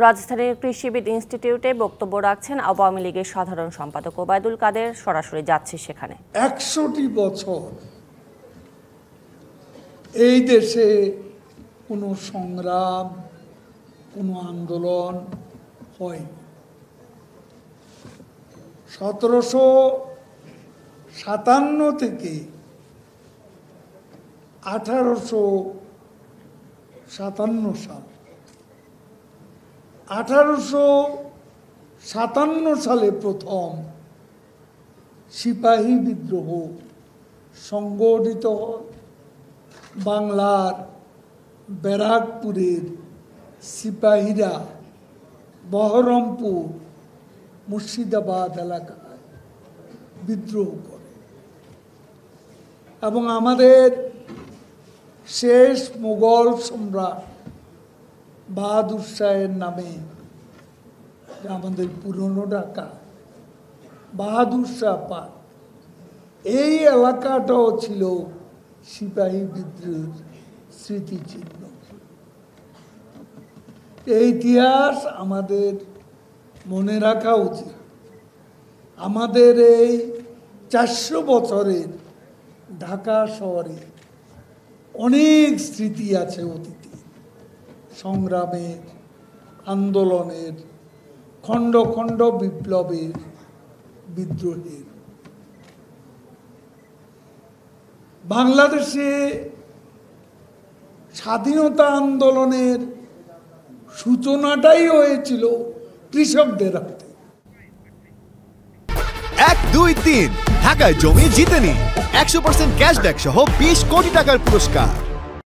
রাজধানীর কৃষিবিদ ইনস্টিটিউটে বক্তব্য রাখছেন আওয়ামী লীগের সাধারণ সম্পাদক ওবায়দুল কাদের। সরাসরি যাচ্ছে সেখানে। 100টি বছর এই দেশে কোনো সংগ্রাম, কোনো আন্দোলন হয়নি। 1757 থেকে 1857 সাল, 1857 সালে প্রথম সিপাহী বিদ্রোহ সংগঠিত হয়। বাংলার ব্যারাকপুরের সিপাহীরা বহরমপুর, মুর্শিদাবাদ এলাকায় বিদ্রোহ করে এবং আমাদের শেষ মুঘল সম্রাট বাহাদুর শাহের নামে, আমাদের পুরনো ঢাকা বাহাদুর শাহ পার্ক, এই এলাকাটাও ছিল সিপাহী বিদ্রোহের স্মৃতিচিহ্ন। এই ইতিহাস আমাদের মনে রাখা উচিত। আমাদের এই 400 বছরের ঢাকা শহরে অনেক স্মৃতি আছে অতীতে, সংগ্রামের, আন্দোলনের, খণ্ড খণ্ড বিপ্লবের, বিদ্রোহের। বাংলাদেশে স্বাধীনতা আন্দোলনের সূচনাটাই হয়েছিল কৃষকদের হাতে। 1, 2, 3 ঢাকায় জমি জিতে নিন 100% ক্যাশব্যাক সহ 20 কোটি টাকার পুরস্কার।